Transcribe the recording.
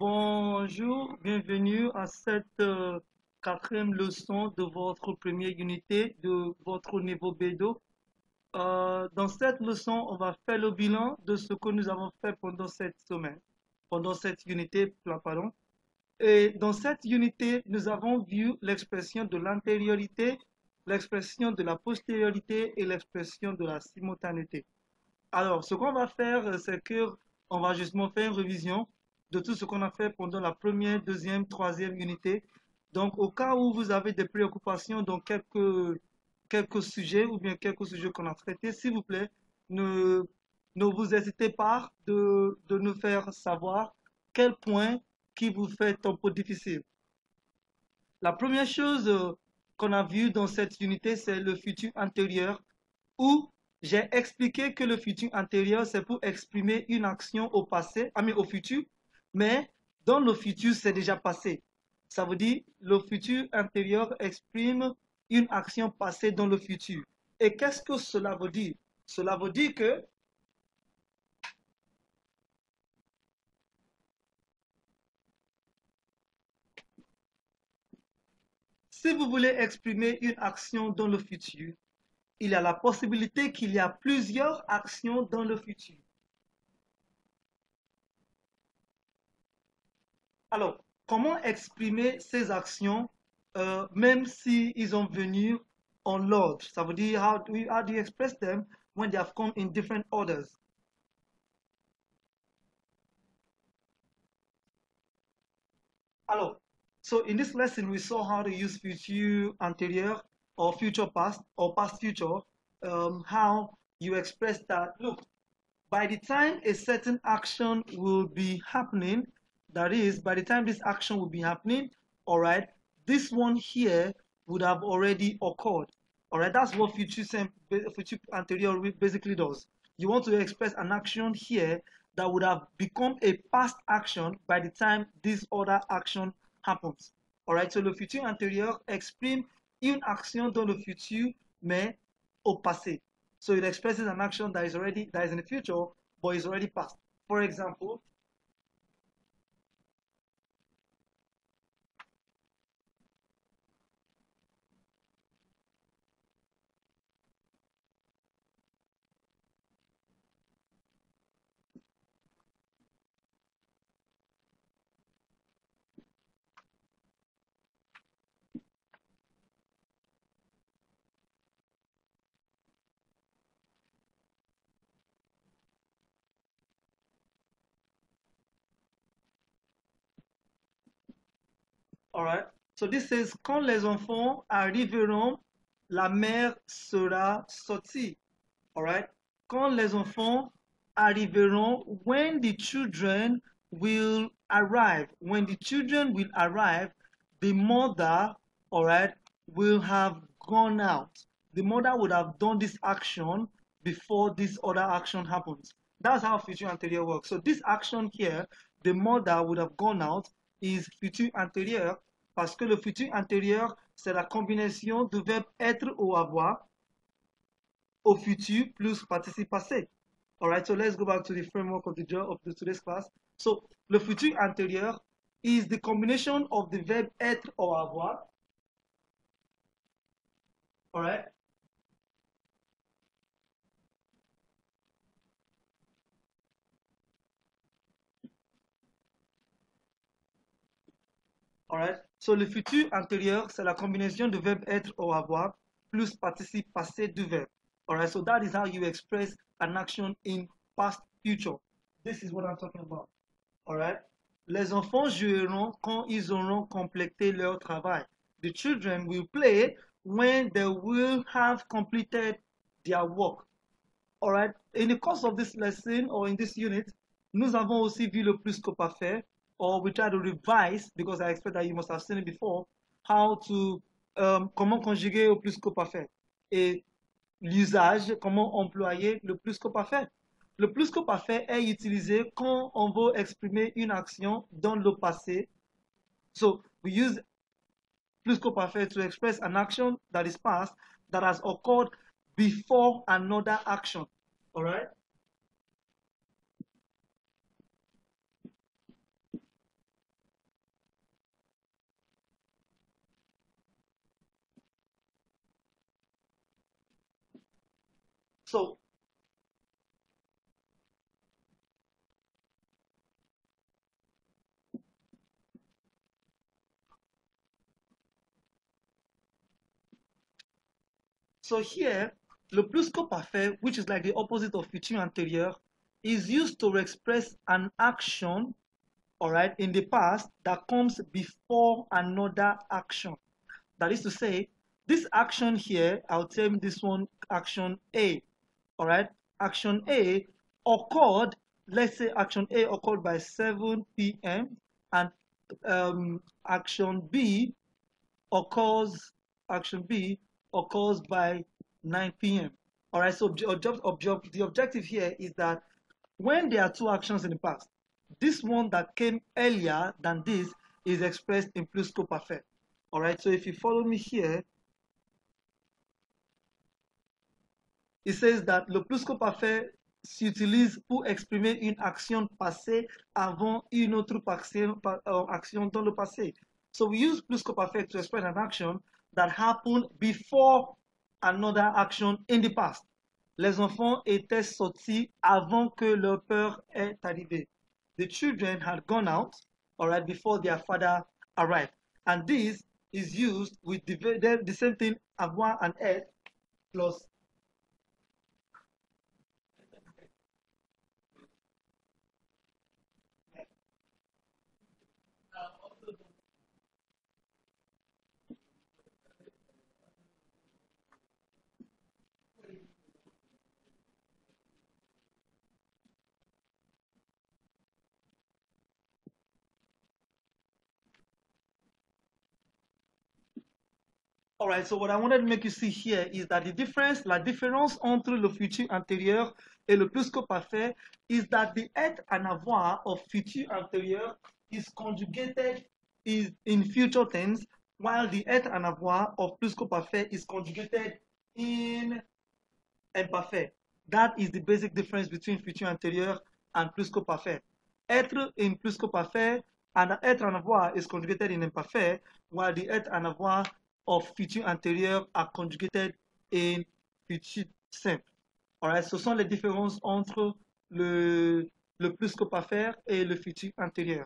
Bonjour, bienvenue à cette quatrième leçon de votre première unité de votre niveau B2. Dans cette leçon, on va faire le bilan de ce que nous avons fait pendant cette semaine, pendant cette unité, pardon. Et dans cette unité, nous avons vu l'expression de l'antériorité, l'expression de la postériorité et l'expression de la simultanéité. Alors, ce qu'on va faire, c'est que on va justement faire une révision de tout ce qu'on a fait pendant la première, deuxième, troisième unité. Donc, au cas où vous avez des préoccupations dans quelques sujets ou bien quelques sujets qu'on a traités, s'il vous plaît, ne, ne vous hésitez pas de nous faire savoir quel point qui vous fait un peu difficile. La première chose qu'on a vue dans cette unité, c'est le futur antérieur où j'ai expliqué que le futur antérieur, c'est pour exprimer une action au passé, au futur, mais dans le futur, c'est déjà passé. Ça veut dire le futur antérieur exprime une action passée dans le futur. Et qu'est-ce que cela veut dire? Cela veut dire que si vous voulez exprimer une action dans le futur, il y a la possibilité qu'il y a plusieurs actions dans le futur. Alors, comment exprimer ces actions même s'ils ont venu en ordre? Ça veut dire, how do you express them when they have come in different orders? Alors, so in this lesson, we saw how to use future anterior or future past or past future, how you express that. Look, by the time a certain action will be happening, that is, by the time this action will be happening, all right, this one here would have already occurred. All right, that's what future anterior basically does. You want to express an action here that would have become a past action by the time this other action happens. All right, so le futur antérieur exprime une action dans le futur, mais au passé. So it expresses an action that is in the future, but is already past. For example, all right. So this says quand les enfants arriveront, la mère sera sortie. All right. Quand les enfants arriveront, when the children will arrive, when the children will arrive, the mother, all right, will have gone out. The mother would have done this action before this other action happens. That's how future anterior works. So this action here, the mother would have gone out, is futur antérieur parce que le futur antérieur, c'est la combinaison du verbe être ou avoir au futur plus participe passé. All right, so let's go back to the framework of today's class. So, le futur antérieur is the combination of the verb être or avoir. All right. All right. So, le futur antérieur, c'est la combinaison de verbe être ou avoir plus participe passé du verbe. All right. So, that is how you express an action in past future. This is what I'm talking about. All right. Les enfants joueront quand ils auront complété leur travail. The children will play when they will have completed their work. All right. In the course of this lesson or in this unit, nous avons aussi vu le plus que parfait, or we try to revise because I expect that you must have seen it before, how to comment conjuguer au plus que parfait et l'usage, comment employer le plus que parfait. Le plus que parfait est utilisé quand on veut exprimer une action dans le passé. So we use plus que parfait to express an action that is past that has occurred before another action. All right? So, so here, le pluscuparfait, which is like the opposite of futur antérieur, is used to express an action, all right, in the past that comes before another action. That is to say, this action here, I'll term this one action A, all right? Action A occurred, let's say action A occurred by 7 p.m. and action B occurs, action B occurs by 9 p.m. All right, so the objective here is that when there are two actions in the past, this one that came earlier than this is expressed in pluscuparfait. All right, so if you follow me here, il says that le pluscuparfait s'utilise pour exprimer une action passée avant une autre action dans le passé. So we use pluscuparfait to express an action that happened before another action in the past. Les enfants étaient sortis avant que leur père est arrivé. The children had gone out, all right, before their father arrived. And this is used with the same thing, avoir and être plus. All right, so what I wanted to make you see here is that la différence entre le futur antérieur et le pluscuparfait is that the être and avoir of futur antérieur is conjugated is in future tense, while the être and avoir of pluscuparfait is conjugated in imparfait. That is the basic difference between futur antérieur and pluscuparfait. Être in pluscuparfait and être en avoir is conjugated in imparfait, while the être en avoir of futur antérieur are conjugated in futur simple. Alright, ce sont les différences entre le pluscuparfait et le futur antérieur.